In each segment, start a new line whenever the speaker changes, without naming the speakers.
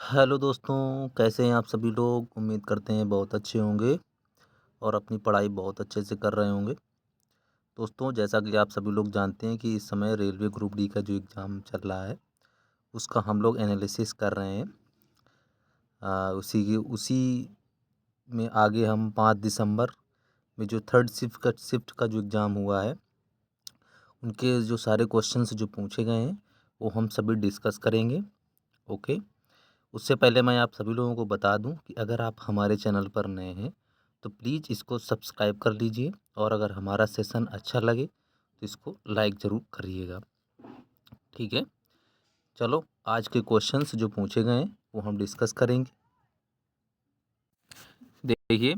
Hello दोस्तों, कैसे हैं आप सभी लोग? उम्मीद करते हैं बहुत अच्छे होंगे और अपनी पढ़ाई बहुत अच्छे से कर रहे होंगे। दोस्तों, जैसा कि आप सभी लोग जानते हैं कि इस समय रेलवे ग्रुप डी का जो एग्ज़ाम चल रहा है, उसका हम लोग एनालिसिस कर रहे हैं। उसी में आगे हम 5 दिसंबर में जो थर्ड शिफ्ट का जो एग्ज़ाम हुआ है, उनके जो सारे क्वेश्चंस जो पूछे गए हैं, वो हम सभी डिस्कस करेंगे। ओके। उससे पहले मैं आप सभी लोगों को बता दूं कि अगर आप हमारे चैनल पर नए हैं तो प्लीज़ इसको सब्सक्राइब कर लीजिए और अगर हमारा सेशन अच्छा लगे तो इसको लाइक ज़रूर करिएगा। ठीक है, चलो आज के क्वेश्चंस जो पूछे गए हैं वो हम डिस्कस करेंगे। देखिए,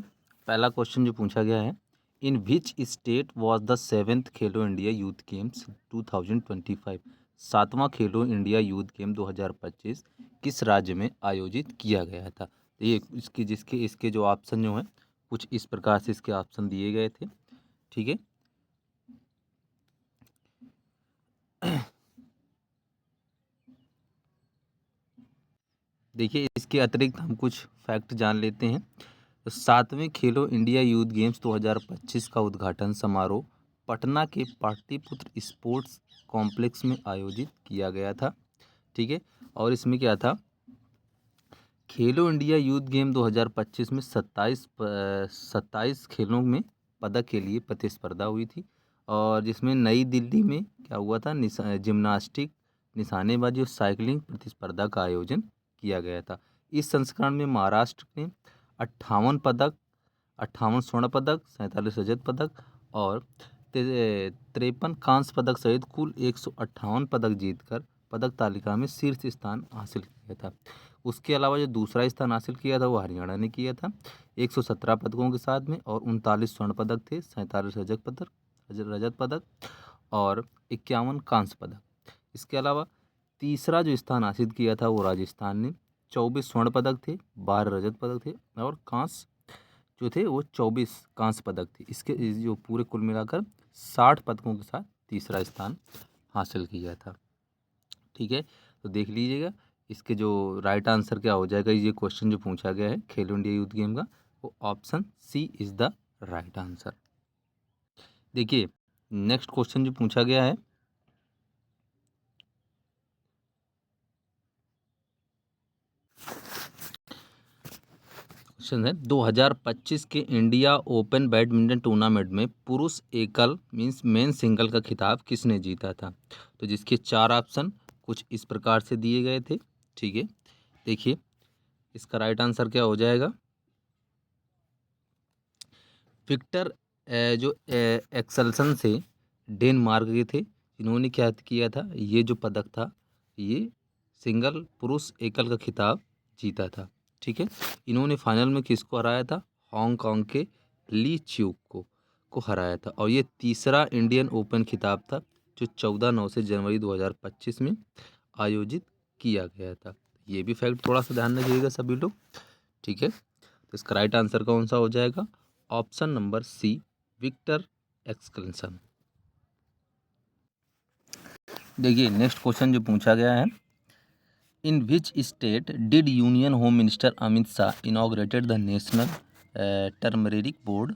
पहला क्वेश्चन जो पूछा गया है, in which state was the 7th Khelo India youth games 2025? 7वां Khelo India youth game 2025 किस राज्य में आयोजित किया गया था? तो ये इसके जो ऑप्शन जो हैं, कुछ इस प्रकार से इसके ऑप्शन दिए गए थे। ठीक है, देखिए इसके अतिरिक्त हम कुछ फैक्ट जान लेते हैं। तो 7वें खेलो इंडिया यूथ गेम्स 2025 का उद्घाटन समारोह पटना के पाटलिपुत्र स्पोर्ट्स कॉम्प्लेक्स में आयोजित किया गया था। ठीक है, और इसमें क्या था, खेलो इंडिया यूथ गेम 2025 में 27 खेलों में पदक के लिए प्रतिस्पर्धा हुई थी और जिसमें नई दिल्ली में क्या हुआ था, जिम्नास्टिक, निशानेबाजी और साइकिलिंग प्रतिस्पर्धा का आयोजन किया गया था। इस संस्करण में महाराष्ट्र ने 58 पदक, 58 स्वर्ण पदक, 47 रजत पदक और 53 कांस्य पदक सहित कुल 158 पदक जीतकर पदक तालिका में शीर्ष स्थान हासिल किया था। उसके अलावा जो दूसरा स्थान हासिल किया था वो हरियाणा ने किया था 117 पदकों के साथ में, और 39 स्वर्ण पदक थे, 47 रजत पदक और 51 कांस्य पदक। इसके अलावा तीसरा जो स्थान हासिल किया था वो राजस्थान ने, 24 स्वर्ण पदक थे, 12 रजत पदक थे और कांस्य जो थे वो 24 कांस्य पदक थे। इसके जो पूरे कुल मिलाकर 60 पदकों के साथ तीसरा स्थान हासिल किया था। ठीक है, तो देख लीजिएगा इसके जो राइट आंसर क्या हो जाएगा। ये क्वेश्चन जो पूछा गया है खेलो इंडिया यूथ गेम का, वो option C is the right answer. देखिए, नेक्स्ट क्वेश्चन जो पूछा गया है, क्वेश्चन है 2025 के इंडिया ओपन बैडमिंटन टूर्नामेंट में पुरुष एकल मींस मेन सिंगल का खिताब किसने जीता था? तो जिसके 4 ऑप्शन कुछ इस प्रकार से दिए गए थे। ठीक है, देखिए इसका राइट आंसर क्या हो जाएगा। विक्टर जो एक्सेल्सन से डेनमार्क के थे, इन्होंने क्या किया था, ये जो पदक था ये सिंगल पुरुष एकल का खिताब जीता था। ठीक है, इन्होंने फाइनल में किसको हराया था? हांगकांग के ली च्यूक को हराया था और ये तीसरा इंडियन ओपन खिताब था जो 14 से जनवरी 2025 में आयोजित किया गया था। ये भी फैक्ट थोड़ा सा ध्यान रखिएगा सभी लोग। ठीक है, तो इसका राइट आंसर कौन सा हो जाएगा? Option number C, Viktor Axelsen. देखिए नेक्स्ट क्वेश्चन जो पूछा गया है, in which state did union home minister Amit Shah inaugurated the national turmeric board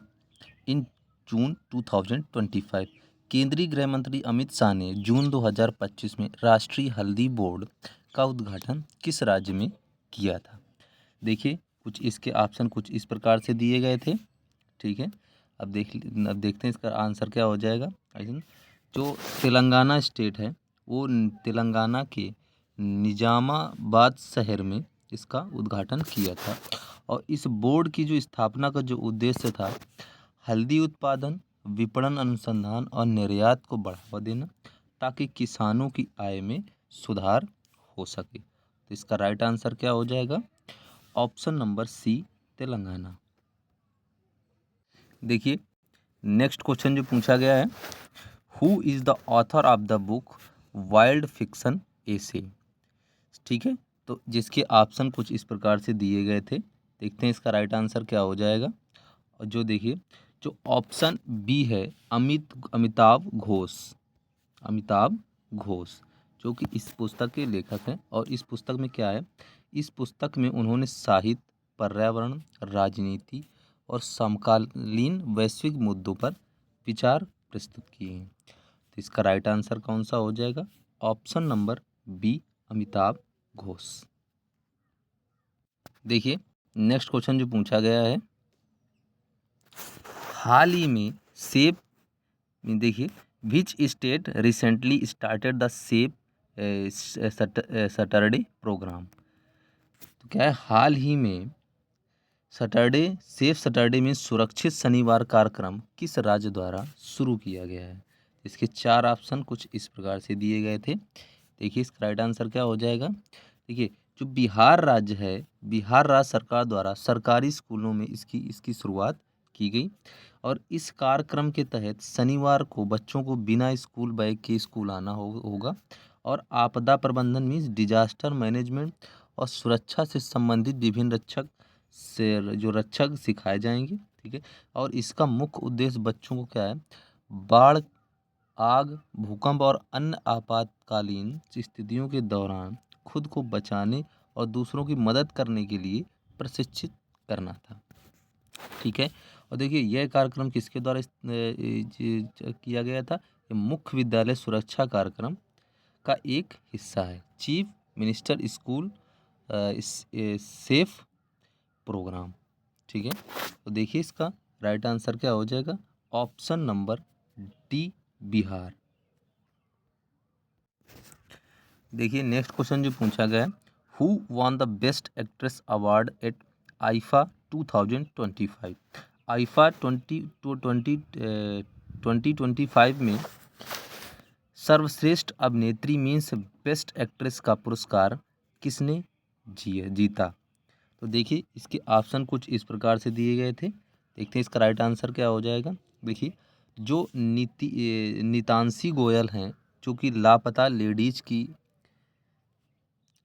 in June 2025? केंद्रीय गृह मंत्री अमित शाह ने जून 2025 में राष्ट्रीय हल्दी बोर्ड का उद्घाटन किस राज्य में किया था? देखिए कुछ इसके ऑप्शन कुछ इस प्रकार से दिए गए थे। ठीक है, अब देखते हैं इसका आंसर क्या हो जाएगा। जो तेलंगाना स्टेट है वो तेलंगाना के निजामाबाद शहर में इसका उद्घाटन किया था और इस बोर्ड की जो स्थापना का जो उद्देश्य था, हल्दी उत्पादन, विपणन, अनुसंधान और निर्यात को बढ़ावा देना ताकि किसानों की आय में सुधार हो सके। तो इसका राइट आंसर क्या हो जाएगा? Option number C, Telangana. देखिए नेक्स्ट क्वेश्चन जो पूछा गया है, who is the author of the book wild fiction essay? ठीक है, तो जिसके ऑप्शन कुछ इस प्रकार से दिए गए थे, देखते हैं इसका राइट आंसर क्या हो जाएगा। और जो देखिए जो ऑप्शन बी है, अमिताभ घोष, अमिताभ घोष जो कि इस पुस्तक के लेखक हैं। और इस पुस्तक में क्या है, इस पुस्तक में उन्होंने साहित्य, पर्यावरण, राजनीति और समकालीन वैश्विक मुद्दों पर विचार प्रस्तुत किए हैं। तो इसका राइट आंसर कौन सा हो जाएगा? Option number B, Amitabh Ghosh. देखिए नेक्स्ट क्वेश्चन जो पूछा गया है, हाल ही में सेब, देखिए which state recently started the सेब सैटरडे प्रोग्राम। तो क्या है, हाल ही में सेफ सैटरडे में सुरक्षित शनिवार कार्यक्रम किस राज्य द्वारा शुरू किया गया है? इसके चार ऑप्शन कुछ इस प्रकार से दिए गए थे। देखिए इसका राइट आंसर क्या हो जाएगा? देखिए जो बिहार राज्य है, बिहार राज्य सरकार द्वारा सरकारी स्कूलों में इसकी शुरुआत की गई। और इस कार्यक्रम के तहत शनिवार को बच्चों को बिना स्कूल बैग के स्कूल आना होगा। और आपदा प्रबंधन मीन्स डिजास्टर मैनेजमेंट और सुरक्षा से संबंधित विभिन्न रक्षक सिखाए जाएंगे। ठीक है। और इसका मुख्य उद्देश्य बच्चों को क्या है, बाढ़, आग, भूकंप और अन्य आपातकालीन स्थितियों के दौरान खुद को बचाने और दूसरों की मदद करने के लिए प्रशिक्षित करना था। ठीक है। और देखिए यह कार्यक्रम किसके द्वारा किया गया था? ये मुख्य विद्यालय सुरक्षा कार्यक्रम का एक हिस्सा है, chief minister school safe programme. ठीक है। तो देखिए इसका राइट आंसर क्या हो जाएगा? Option number D, Bihar. देखिए नेक्स्ट क्वेश्चन जो पूछा गया है, who won the best actress award eight IIFA 2025। IIFA 2025 में सर्वश्रेष्ठ अभिनेत्री मीन्स बेस्ट एक्ट्रेस का पुरस्कार किसने जीता? तो देखिए इसके ऑप्शन कुछ इस प्रकार से दिए गए थे। देखते हैं इसका राइट आंसर क्या हो जाएगा। देखिए जो नीतांशी गोयल हैं, जो कि लापता लेडीज की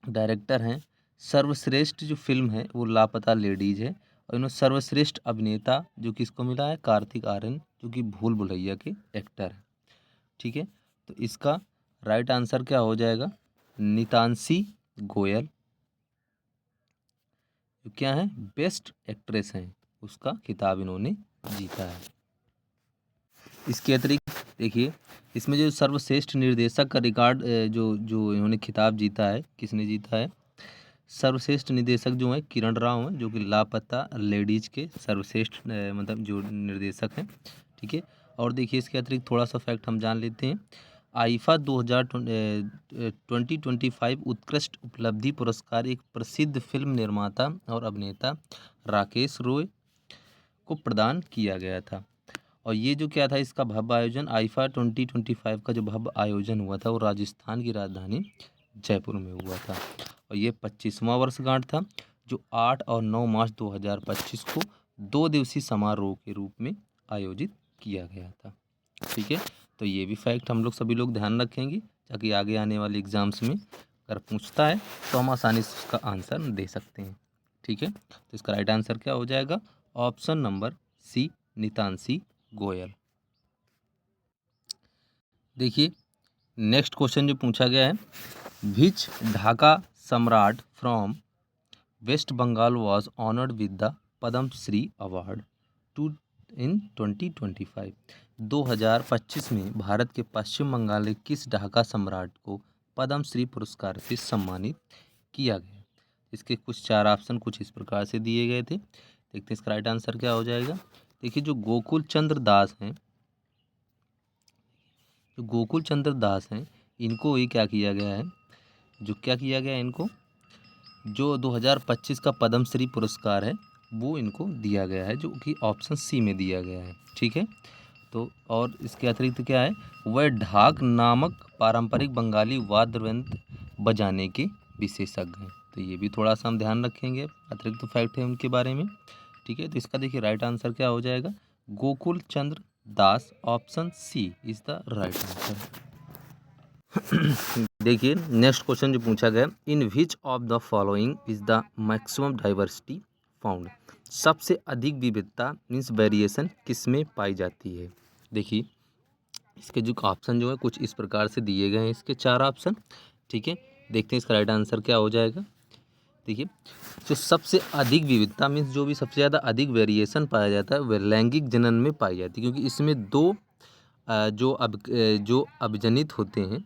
डायरेक्टर हैं। सर्वश्रेष्ठ जो फिल्म है वो लापता लेडीज है। और इन्होंने सर्वश्रेष्ठ अभिनेता जो किसको मिला है? कार्तिक आर्यन, जो कि भूल भुलैया के एक्टर हैं। ठीक है। तो इसका राइट आंसर क्या हो जाएगा? नीतांशी गोयल जो क्या है, बेस्ट एक्ट्रेस हैं, उसका खिताब इन्होंने जीता है। इसके अतिरिक्त देखिए इसमें जो सर्वश्रेष्ठ निर्देशक का रिकॉर्ड जो जो इन्होंने खिताब जीता है, किसने जीता है? सर्वश्रेष्ठ निर्देशक जो हैं किरण राव हैं, जो कि लापता लेडीज के सर्वश्रेष्ठ मतलब जो निर्देशक हैं। ठीक है। और देखिए इसके अतिरिक्त थोड़ा सा फैक्ट हम जान लेते हैं। आईफा 2025 उत्कृष्ट उपलब्धि पुरस्कार एक प्रसिद्ध फिल्म निर्माता और अभिनेता राकेश रॉय को प्रदान किया गया था। और ये जो क्या था, इसका भव्य आयोजन आईफा 2025 का जो भव्य आयोजन हुआ था वो राजस्थान की राजधानी जयपुर में हुआ था। और ये 25वां वर्षगांठ था, जो 8 और 9 मार्च 2025 को 2 दिवसीय समारोह के रूप में आयोजित किया गया था। ठीक है। तो ये भी फैक्ट हम लोग सभी लोग ध्यान रखेंगे, ताकि आगे आने वाले एग्जाम्स में अगर पूछता है तो हम आसानी से उसका आंसर दे सकते हैं। ठीक है। तो इसका राइट आंसर क्या हो जाएगा? Option number C, Nitanshi Goel. देखिए नेक्स्ट क्वेश्चन जो पूछा गया है, which Dhaka Samrat from West Bengal was honoured with the Padma Shri award in 2025। 2025 में भारत के पश्चिम बंगाल के किस ढाका सम्राट को पद्म श्री पुरस्कार से सम्मानित किया गया? इसके कुछ चार ऑप्शन कुछ इस प्रकार से दिए गए थे। देखते हैं इसका राइट आंसर क्या हो जाएगा। देखिए जो गोकुल चंद्र दास हैं, इनको ये क्या किया गया है, इनको जो 2025 का पद्म श्री पुरस्कार है वो इनको दिया गया है, जो कि ऑप्शन सी में दिया गया है। ठीक है। तो और इसके अतिरिक्त क्या है, वह ढाक नामक पारंपरिक बंगाली वाद्य यंत्र बजाने के विशेषज्ञ हैं। तो ये भी थोड़ा सा हम ध्यान रखेंगे, अतिरिक्त फैक्ट है उनके बारे में। ठीक है। तो इसका देखिए राइट आंसर क्या हो जाएगा? Gokul Chandra Das, option C is the right answer. देखिए नेक्स्ट क्वेश्चन जो पूछा गया, in which of the following is the maximum diversity found. सबसे अधिक विविधता मीन्स वेरिएशन किस में पाई जाती है? देखिए इसके जो ऑप्शन जो है कुछ इस प्रकार से दिए गए हैं। इसके चार ऑप्शन, ठीक है, देखते हैं इसका राइट आंसर क्या हो जाएगा। देखिए, जो सबसे अधिक विविधता मीन्स जो भी सबसे ज़्यादा अधिक वेरिएशन पाया जाता है वह लैंगिक जनन में पाई जाती है, क्योंकि इसमें दो जो अभिजनित होते हैं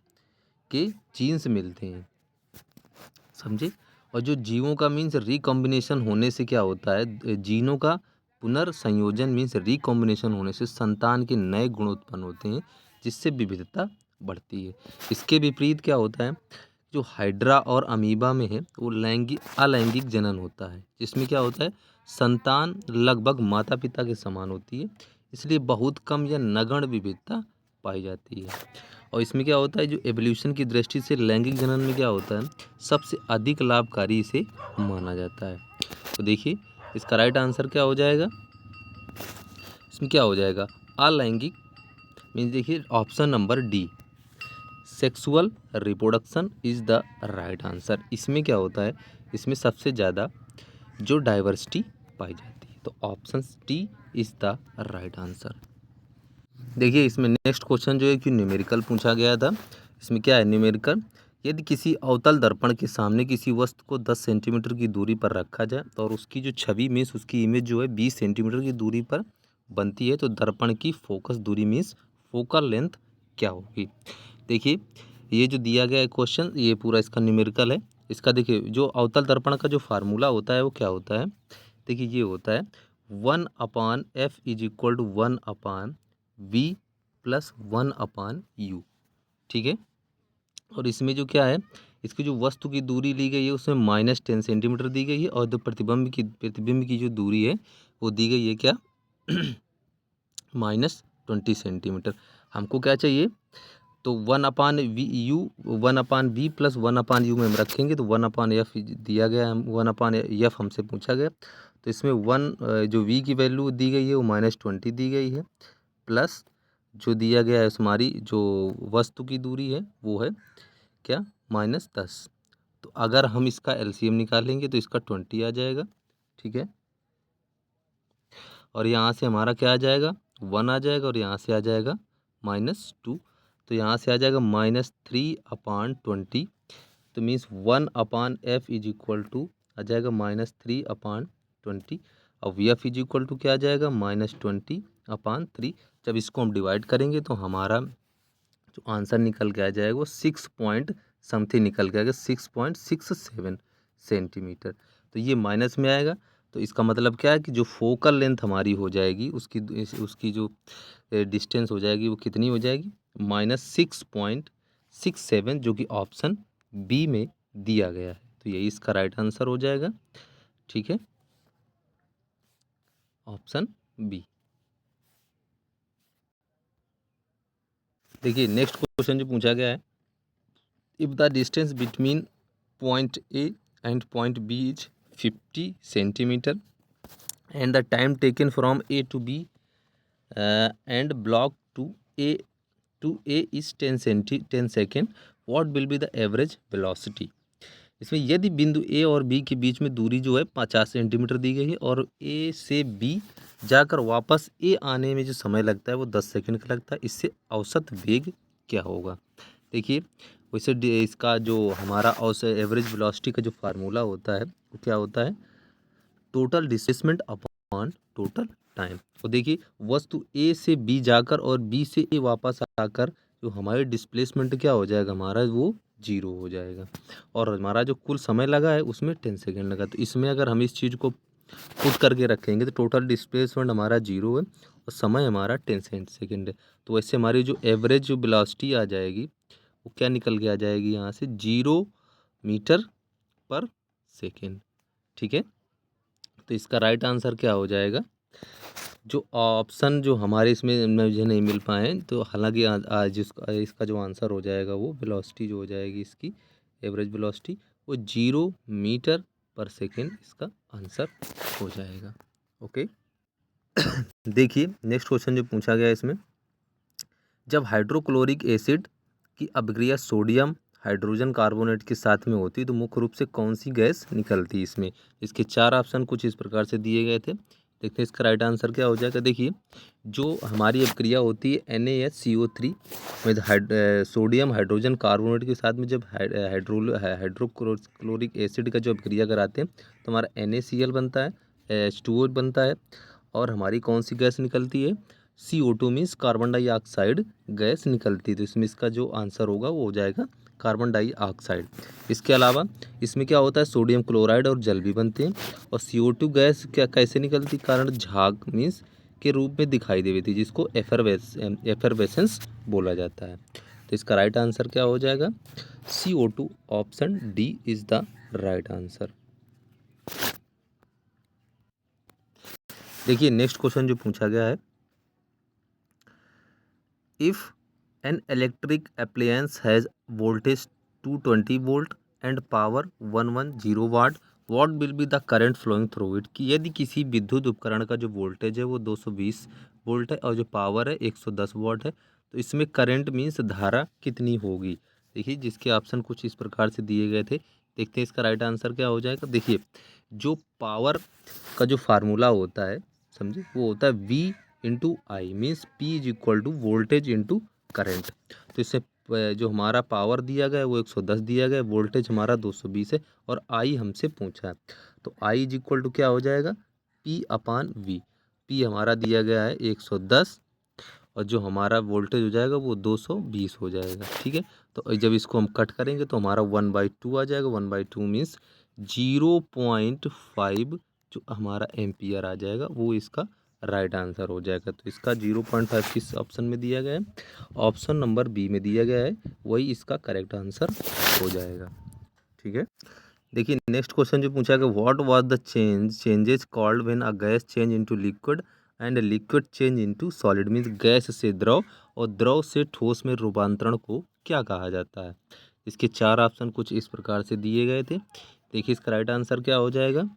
के जीन्स मिलते हैं, समझे। और जो जीवों का मीन्स रिकॉम्बिनेशन होने से क्या होता है, जीनों का पुनर्संयोजन मीन्स रिकॉम्बिनेशन होने से संतान के नए गुण उत्पन्न होते हैं, जिससे विविधता बढ़ती है। इसके विपरीत क्या होता है, जो हाइड्रा और अमीबा में है वो अलैंगिक जनन होता है, जिसमें क्या होता है, संतान लगभग माता पिता के समान होती है, इसलिए बहुत कम या नगण्य विविधता पाई जाती है। और इसमें क्या होता है, जो एवोल्यूशन की दृष्टि से लैंगिक जनन में क्या होता है, सबसे अधिक लाभकारी इसे माना जाता है। तो देखिए इसका राइट आंसर क्या हो जाएगा, इसमें क्या हो जाएगा, अलैंगिक मीन्स देखिए option number D, sexual reproduction is the right answer. इसमें क्या होता है, इसमें सबसे ज़्यादा जो डाइवर्सिटी पाई जाती है, तो option D is the right answer. देखिए इसमें नेक्स्ट क्वेश्चन जो है कि न्यूमेरिकल पूछा गया था। इसमें क्या है न्यूमेरिकल, यदि किसी अवतल दर्पण के सामने किसी वस्तु को 10 सेंटीमीटर की दूरी पर रखा जाए और उसकी जो छवि मीन्स उसकी इमेज जो है 20 सेंटीमीटर की दूरी पर बनती है, तो दर्पण की फोकस दूरी मीन्स फोकल लेंथ क्या होगी। देखिए ये जो दिया गया है क्वेश्चन, ये पूरा इसका न्यूमेरिकल है। इसका देखिए जो अवतल दर्पण का जो फार्मूला होता है वो क्या होता है, देखिए ये होता है 1/f is equal to 1/v plus 1/u, ठीक है। और इसमें जो क्या है, इसकी जो वस्तु की दूरी ली गई है उसमें -10 सेंटीमीटर दी गई है, और जो प्रतिबिंब की जो दूरी है वो दी गई है क्या -20 सेंटीमीटर। हमको क्या चाहिए, तो 1/v प्लस 1/u में हम रखेंगे, तो 1/f दिया गया है, 1/f हमसे पूछा गया, तो इसमें जो v की वैल्यू दी गई है वो -20 दी गई है, प्लस जो दिया गया है हमारी जो वस्तु की दूरी है वो है क्या -10। तो अगर हम इसका एलसीएम निकालेंगे तो इसका 20 आ जाएगा, ठीक है। और यहाँ से हमारा क्या आ जाएगा, 1 आ जाएगा, और यहाँ से आ जाएगा -2, तो यहाँ से आ जाएगा -3/20, तो means 1/f is equal to आ जाएगा -3/20, और v f is equal to क्या आ जाएगा -20/3। जब इसको हम डिवाइड करेंगे तो हमारा जो आंसर निकल के आ जाएगा वो 6 पॉइंट समथिंग निकल के आएगा, 6.67 सेंटीमीटर। तो ये माइनस में आएगा, तो इसका मतलब क्या है कि जो फोकल लेंथ हमारी हो जाएगी उसकी जो डिस्टेंस हो जाएगी वो कितनी हो जाएगी, -6.67, जो कि ऑप्शन बी में दिया गया है। तो यही इसका राइट आंसर हो जाएगा, ठीक है, ऑप्शन बी। देखिए नेक्स्ट क्वेश्चन जो पूछा गया है, if the distance between point A and point B is 50 centimetre and the time taken from A to B and block to A is 10 second, what will be the average velocity। इसमें यदि बिंदु ए और B के बीच में दूरी जो है 50 centimetre दी गई है और ए से बी जाकर वापस ए आने में जो समय लगता है वो 10 सेकंड का लगता है, इससे औसत वेग क्या होगा। देखिए वैसे इसका जो हमारा औसत एवरेज वेलोसिटी का जो फार्मूला होता है वो क्या होता है, total displacement upon total time. और देखिए वस्तु ए से बी जाकर और बी से ए वापस आकर जो हमारी डिस्प्लेसमेंट क्या हो जाएगा, हमारा वो 0 हो जाएगा, और हमारा जो कुल समय लगा है उसमें 10 सेकेंड लगा। तो इसमें अगर हम इस चीज़ को पुट करके रखेंगे तो टोटल डिस्प्लेसमेंट हमारा 0 है और समय हमारा 10 सेकेंड है। तो वैसे हमारी जो एवरेज जो वेलोसिटी आ जाएगी वो क्या निकल के आ जाएगी यहाँ से, 0 मीटर पर सेकेंड, ठीक है। तो इसका राइट आंसर क्या हो जाएगा, जो ऑप्शन जो हमारे इसमें मुझे नहीं मिल पाए, तो हालांकि आज इसका जो आंसर हो जाएगा वो वेलोसिटी जो हो जाएगी इसकी एवरेज वेलोसिटी वो 0 मीटर पर सेकेंड इसका आंसर हो जाएगा, ओके। देखिए नेक्स्ट क्वेश्चन जो पूछा गया इसमें, जब हाइड्रोक्लोरिक एसिड की अभिक्रिया सोडियम हाइड्रोजन कार्बोनेट के साथ में होती है तो मुख्य रूप से कौन सी गैस निकलती है इसमें। इसके 4 ऑप्शन कुछ इस प्रकार से दिए गए थे, देखते हैं इसका राइट आंसर क्या हो जाएगा। देखिए जो हमारी अभिक्रिया होती है NaHCO3 में सोडियम हाइड्रोजन कार्बोनेट के साथ में जब हाइड्रोक्लोरिक एसिड का जो अभिक्रिया कराते हैं तो हमारा NaCl बनता है, H2O बनता है और हमारी कौन सी गैस निकलती है, CO2 means carbon dioxide gas निकलती है। तो इसमें इसका जो आंसर होगा वो हो जाएगा कार्बन डाइऑक्साइड। इसके अलावा इसमें क्या होता है, सोडियम क्लोराइड और जल भी बनते हैं और CO2 गैस क्या कैसे निकलती, कारण झाग मीन्स के रूप में दिखाई देती थी, जिसको एफरवेसेंस बोला जाता है। तो इसका राइट आंसर क्या हो जाएगा, CO2 option D is the right answer. देखिए नेक्स्ट क्वेश्चन जो पूछा गया है, if an electric appliance has voltage 220 volt and power 110 watt, what will be the current flowing through it, कि यदि किसी विद्युत उपकरण का जो वोल्टेज है वो 220 वोल्ट है और जो पावर है 110 वाट है, तो इसमें करंट मीन्स धारा कितनी होगी। देखिए जिसके ऑप्शन कुछ इस प्रकार से दिए गए थे, देखते हैं इसका राइट आंसर क्या हो जाएगा। देखिए जो पावर का जो फार्मूला होता है समझे, वो होता है V/I means P is equal to voltage into current. तो इससे जो हमारा पावर दिया गया है वो 110 दिया गया है, वोल्टेज हमारा 220 है और I हमसे पूछा है, तो I इज इक्वल टू क्या हो जाएगा, P/V। P हमारा दिया गया है 110 और जो हमारा वोल्टेज हो जाएगा वो 220 हो जाएगा। ठीक है, तो जब इसको हम कट करेंगे तो हमारा 1/2 आ जाएगा। 1/2 मीन्स 0.5 जो हमारा एम्पियर आ जाएगा वो इसका राइट आंसर हो जाएगा। तो इसका 0.5 किस ऑप्शन में दिया गया है, ऑप्शन नंबर बी में दिया गया है, वही इसका करेक्ट आंसर हो जाएगा। ठीक है, देखिए नेक्स्ट क्वेश्चन जो पूछा गया, what was the changes called when a gas change into liquid and liquid change into solid, means gas से द्रव और द्रव से ठोस में रूपांतरण को क्या कहा जाता है। इसके चार ऑप्शन कुछ इस प्रकार से दिए गए थे, देखिए इसका राइट आंसर क्या हो जाएगा।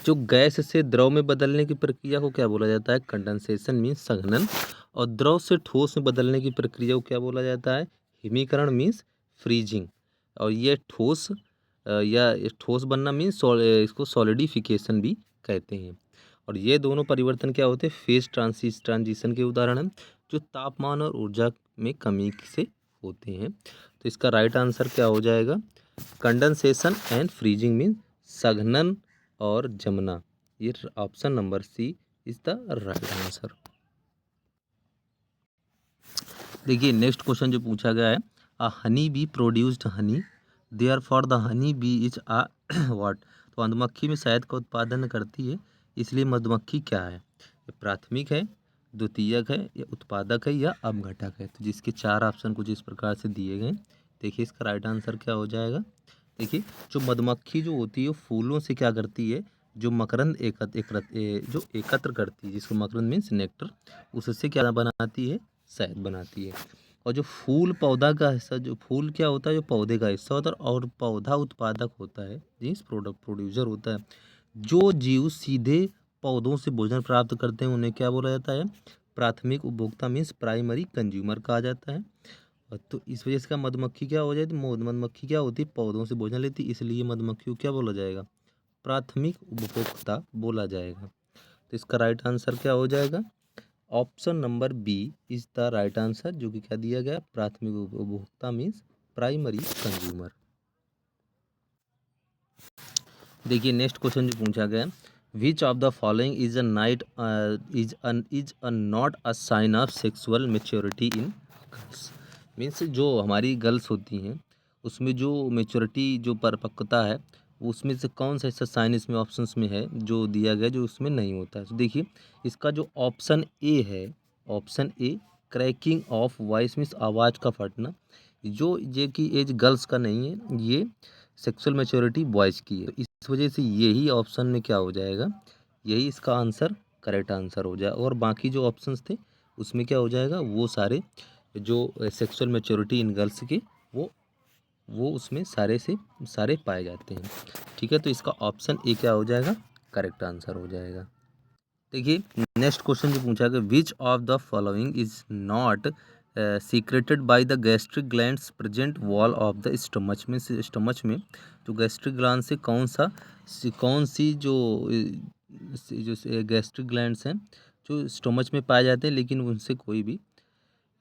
जो गैस से द्रव में बदलने की प्रक्रिया को क्या बोला जाता है, कंडेंसेशन मीन्स संघनन, और द्रव से ठोस में बदलने की प्रक्रिया को क्या बोला जाता है, हिमीकरण मीन्स फ्रीजिंग। और ये ठोस या ठोस बनना मीन्स इसको सॉलिडिफिकेशन भी कहते हैं। और ये दोनों परिवर्तन क्या होते हैं, फेज ट्रांजिशन के उदाहरण हैं जो तापमान और ऊर्जा में कमी से होते हैं। तो इसका राइट आंसर क्या हो जाएगा, कंडेंसेशन एंड फ्रीजिंग मीन्स संघनन और जमना। ये option number C is the right answer. देखिए नेक्स्ट क्वेश्चन जो पूछा गया है, a honey bee produced honey there for the honey bee is a what, तो मधुमक्खी में शहद का उत्पादन करती है, इसलिए मधुमक्खी क्या है, ये प्राथमिक है, द्वितीयक है, या उत्पादक है, या अपघटक है। तो जिसके चार ऑप्शन कुछ इस प्रकार से दिए गए, देखिए इसका राइट आंसर क्या हो जाएगा। देखिए जो मधुमक्खी जो होती है फूलों से क्या करती है, जो मकरंद जो एकत्र करती है, जिसको मकरंद मीन्स नेक्टर, उससे क्या बनाती है, शहद बनाती है। और जो फूल पौधा का हिस्सा, जो फूल क्या होता है, जो पौधे का हिस्सा होता है और पौधा उत्पादक होता है, मीन्स प्रोडक्ट प्रोड्यूसर होता है। जो जीव सीधे पौधों से भोजन प्राप्त करते हैं उन्हें क्या बोला जाता है, प्राथमिक उपभोक्ता मीन्स प्राइमरी कंज्यूमर कहा जाता है। तो इस वजह से क्या मधुमक्खी क्या हो जाती है, मधुमक्खी क्या होती है, पौधों से भोजन लेती है, इसलिए मधुमक्खी को क्या बोला जाएगा, प्राथमिक उपभोक्ता बोला जाएगा। तो इसका राइट आंसर क्या हो जाएगा, option number B is the right answer, जो कि क्या दिया गया, प्राथमिक उपभोक्ता मीन्स प्राइमरी कंज्यूमर। देखिए नेक्स्ट क्वेश्चन जो पूछा गया, which of the following is a night is a not a sign of sexual maturity in girls, means जो हमारी गर्ल्स होती हैं उसमें जो मेच्योरिटी जो परिपक्वता है उसमें से कौन सा ऐसा साइन इसमें ऑप्शंस में है जो दिया गया जो उसमें नहीं होता है। तो देखिए इसका जो ऑप्शन ए है, option A cracking of voice means आवाज़ का फटना, जो ये कि एज गर्ल्स का नहीं है, ये सेक्सुअल मैच्योरिटी बॉयज़ की है। तो इस वजह से यही ऑप्शन में क्या हो जाएगा, यही इसका आंसर करेक्ट आंसर हो जाएगा। और बाकी जो ऑप्शंस थे उसमें क्या हो जाएगा, वो सारे जो सेक्सुअल मैच्योरिटी इन गर्ल्स के वो उसमें सारे से सारे पाए जाते हैं। ठीक है, तो इसका ऑप्शन ए क्या हो जाएगा, करेक्ट आंसर हो जाएगा। देखिए नेक्स्ट क्वेश्चन जो पूछा गया, which of the following is not secreted by the gastric glands present wall of the stomach में, स्टमच में जो गैस्ट्रिक ग्लैंड से कौन सी जो जो गैस्ट्रिक ग्लैंड्स हैं जो स्टोमच में पाए जाते हैं, लेकिन उनसे कोई भी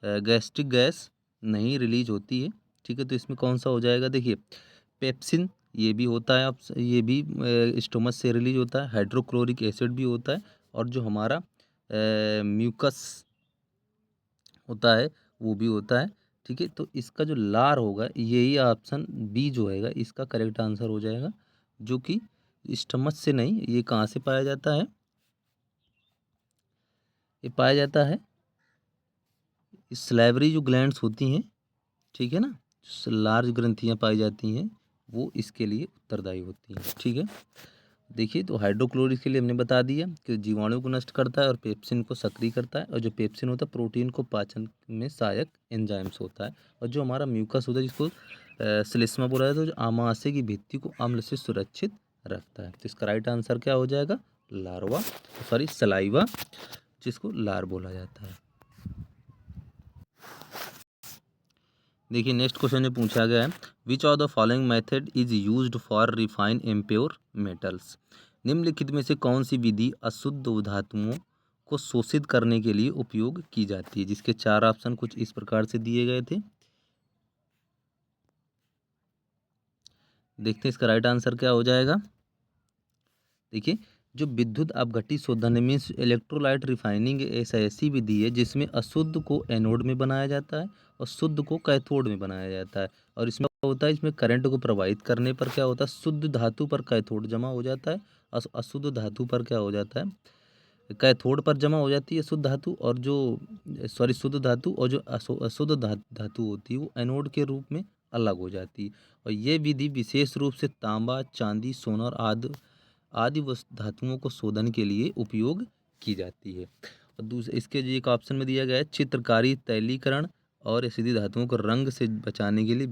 गैस्ट्रिक गैस नहीं रिलीज होती है। ठीक है, तो इसमें कौन सा हो जाएगा? देखिए, पेप्सिन ये भी होता है, ये भी स्टोमच से रिलीज होता है। हाइड्रोक्लोरिक एसिड भी होता है, और जो हमारा म्यूकस होता है वो भी होता है। ठीक है, तो इसका जो लार होगा, यही ऑप्शन बी जो है इसका करेक्ट आंसर हो जाएगा, जो कि स्टमच से नहीं, ये कहाँ से पाया जाता है? ये पाया जाता है स्लाइवरी जो ग्लैंड्स होती हैं, ठीक है ना, लार्ज ग्रंथियाँ पाई जाती हैं, वो इसके लिए उत्तरदायी होती हैं। ठीक है, देखिए, तो हाइड्रोक्लोरिक के लिए हमने बता दिया कि जीवाणु को नष्ट करता है और पेप्सिन को सक्रिय करता है, और जो पेप्सिन होता है प्रोटीन को पाचन में सहायक एंजाइम्स होता है, और जो हमारा म्यूकस होता है जिसको श्लेष्मा बोला जाता है, जो आमाशय की भित्ति को अम्ल से सुरक्षित रखता है। तो इसका राइट आंसर क्या हो जाएगा? लार्वा, सॉरी सलाइवा, जिसको लार बोला जाता है। देखिए, नेक्स्ट क्वेश्चन जो पूछा गया है, विच of the following method is used for refine impure metals? निम्नलिखित में से कौन सी विधि अशुद्ध धातुओं को शोषित करने के लिए उपयोग की जाती है? जिसके चार ऑप्शन कुछ इस प्रकार से दिए गए थे। देखते हैं इसका राइट आंसर क्या हो जाएगा। देखिए, जो विद्युत अपघट्य शोधन मीन्स इलेक्ट्रोलाइट रिफाइनिंग ऐसी विधि है जिसमें अशुद्ध को एनोड में बनाया जाता है और शुद्ध को कैथोड में बनाया जाता है। और इसमें क्या होता है, इसमें करंट को प्रवाहित करने पर क्या होता है, शुद्ध धातु पर कैथोड जमा हो जाता है, अशुद्ध धातु पर क्या हो जाता है, कैथोड पर जमा हो जाती है शुद्ध धातु, और जो सॉरी शुद्ध धातु, और जो अशुद्ध धातु होती है वो एनोड के रूप में अलग हो जाती है। और ये विधि विशेष रूप से तांबा, चांदी, सोना और आदि धातुओं को शोधन के लिए उपयोग की जाती है। और दूसरे इसके जो एक ऑप्शन में दिया गया है, चित्रकारी, तैलीकरण और एसिडी धातुओं को रंग से बचाने के लिए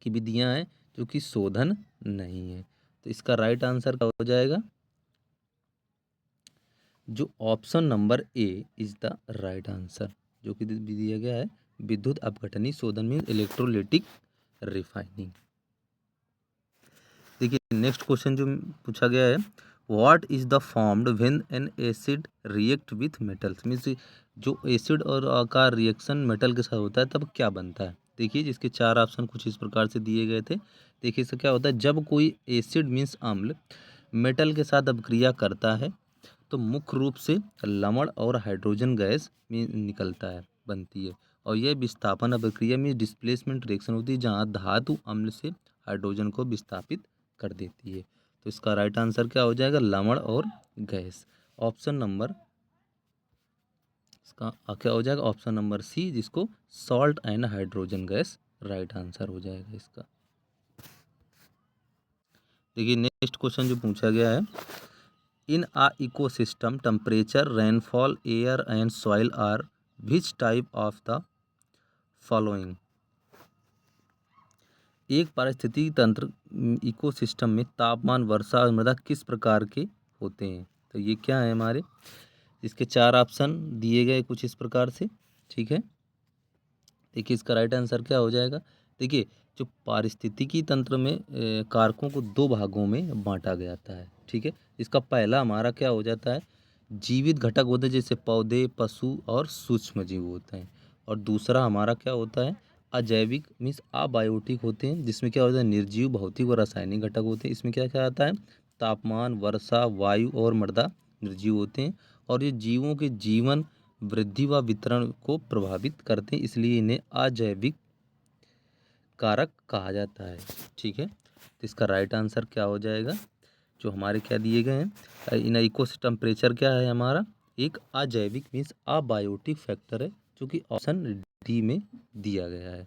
विधियां हैं जो कि शोधन नहीं है। तो इसका राइट आंसर क्या हो जाएगा? जो option number A is the right answer, जो कि दिया गया है विद्युत अपघटनी शोधन में इलेक्ट्रोलिटिक रिफाइनिंग। देखिए, नेक्स्ट क्वेश्चन जो पूछा गया है, what is the formed when an acid react with metals? Means जो एसिड और का रिएक्शन मेटल के साथ होता है तब क्या बनता है? देखिए, जिसके चार ऑप्शन कुछ इस प्रकार से दिए गए थे। देखिए, इससे क्या होता है, जब कोई एसिड मीन्स अम्ल मेटल के साथ अभिक्रिया करता है तो मुख्य रूप से लवण और हाइड्रोजन गैस में निकलता है, बनती है। और यह विस्थापन अभिक्रिया में डिस्प्लेसमेंट रिएक्शन होती है जहाँ धातु अम्ल से हाइड्रोजन को विस्थापित कर देती है। तो इसका राइट आंसर क्या हो जाएगा? लवण और गैस। ऑप्शन नंबर इसका क्या हो जाएगा? ऑप्शन नंबर सी, जिसको salt and hydrogen gas right answer हो जाएगा इसका। देखिए, नेक्स्ट क्वेश्चन जो पूछा गया है, in a ecosystem temperature, rainfall, air and soil are which type of the following? एक पारिस्थितिकी तंत्र इकोसिस्टम में तापमान, वर्षा और मृदा किस प्रकार के होते हैं? तो ये क्या है हमारे, इसके चार ऑप्शन दिए गए कुछ इस प्रकार से। ठीक है, देखिए इसका राइट आंसर क्या हो जाएगा। देखिए, जो पारिस्थितिकी तंत्र में कारकों को दो भागों में बांटा गया है। ठीक है, इसका पहला हमारा क्या हो जाता है, जीवित घटक होते हैं जैसे पौधे, पशु और सूक्ष्म जीव होते हैं। और दूसरा हमारा क्या होता है, अजैविक मीन्स अबायोटिक होते हैं, जिसमें क्या होता है, निर्जीव, भौतिक और रासायनिक घटक होते हैं। इसमें क्या क्या आता है, तापमान, वर्षा, वायु और मृदा निर्जीव होते हैं, और ये जीवों के जीवन, वृद्धि व वितरण को प्रभावित करते हैं, इसलिए इन्हें अजैविक कारक कहा जाता है। ठीक है, तो इसका राइट आंसर क्या हो जाएगा, जो हमारे क्या दिए गए हैं, इन इकोसिस्टम टेम्परेचर क्या है हमारा, एक अजैविक मीन्स अबायोटिक फैक्टर है, जो कि ऑप्शन डी में दिया गया है।